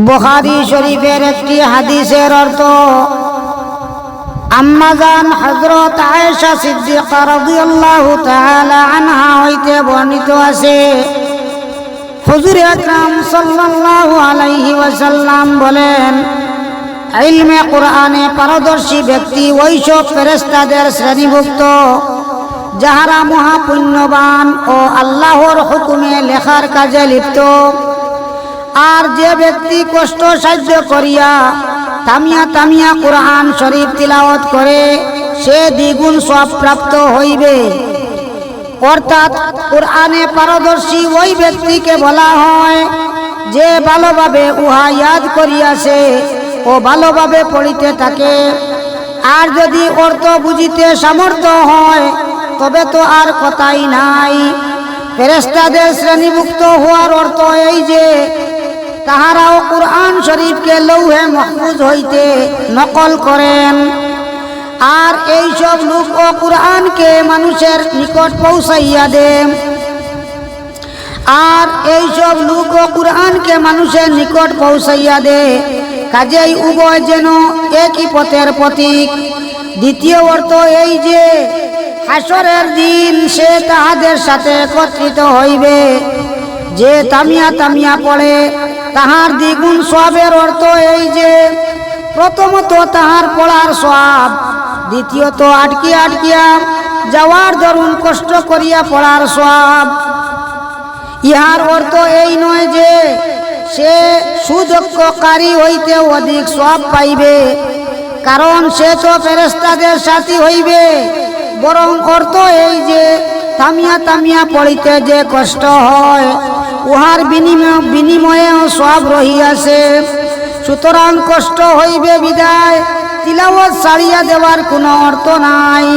বুখারী শরীফের একটি হাদিসের অর্থ আম্মাজান হযরত আয়েশা সিদ্দিকা রাদিয়াল্লাহু তাআলা আনহা হইতে বর্ণিত আছে, হুজুর আকরাম সাল্লাল্লাহু আলাইহি ওয়াসাল্লাম বলেন, ইলমে কুরআনে পারদর্শী ব্যক্তি ওইসব ফেরেশতাদের শ্রেণীভুক্ত যাহারা মহাপুণ্যবান ও আল্লাহর হুকুমে লেখার কাজে লিপ্ত। আর যে ব্যক্তি কষ্ট সাহায্য করিয়া তামিয়া তামিয়া কুরআন শরীফ তিলাওয়াত করে সে দ্বিগুণ সওয়াব প্রাপ্ত হইবে। অর্থাৎ কুরআনে পারদর্শী ওই ব্যক্তিকে বলা হয় যে ভালোভাবে উহা ইয়াদ করিয়াছে ও ভালোভাবে পড়িতে থাকে। আর যদি অর্থ বুঝিতে সামর্থ্য হয় তবে তো আর কথাই নাই। ফেরেশতাদের শ্রেণীভুক্ত হওয়ার অর্থ এই যে তাহারাও কুরআন শরীফকে লৌহে মাহফুজ হইতে নকল করেন। আর এইসব লোক ও কুরআনকে মানুষের নিকট পৌঁছাইয়া দেন। কাজেই উভয় যেন একই পথের প্রতীক। দ্বিতীয় অর্থ এই যে হাসরের দিন সে তাহাদের সাথে একত্রিত হইবে। যে তামিয়া তামিয়া পড়ে তাহার দ্বিগুণ সওয়াবের অর্থ এই যে প্রথমত তাহার পড়ার সওয়াব, দ্বিতীয়ত আটকিয়া আটকিয়া যাওয়ার দরুন কষ্ট করিয়া পড়ার সওয়াব। ইহার অর্থ এই নয় যে সে সুযোগ্যকারী হইতে অধিক সওয়াব পাইবে, কারণ সে তো ফেরেশতাদের সাথী হইবে। বরং অর্থ এই যে তামিয়া তামিয়া পড়িতে যে কষ্ট হয় উহার বিনিময়ে সওয়াব রহিয়াছে। সুতরাং কষ্ট হইবে বিদায় তিলাওয়াত ছাড়িয়া দেওয়ার কোনো অর্থ নাই।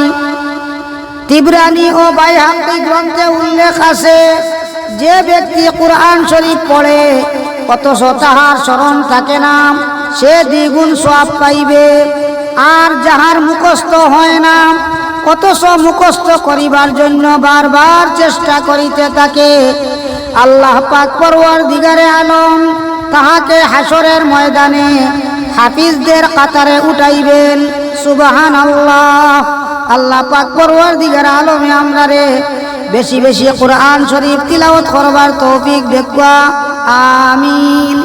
তিবরানী ও বাইহাকী গ্রন্থে উল্লেখ আছে, যে ব্যক্তি কুরআন শরীফ পড়ে অথচ তাহার স্মরণ থাকে না সে দ্বিগুণ সওয়াব পাইবে। আর যাহার মুখস্থ হয় না অথচ মুখস্থ করিবার জন্য বারবার চেষ্টা করিতে থাকে, আল্লাহ পাক পরওয়ারদিগারে আলম তাহাকে হাসরের ময়দানে হাফিজদের কাতারে উঠাইবেন। সুবহানাল্লাহ। আল্লাহ পাক পরওয়ারদিগারে আলমে আমরারে বেশি বেশি কুরআন শরীফ তিলাওয়াত করবার তৌফিক দেখবা। আমিন।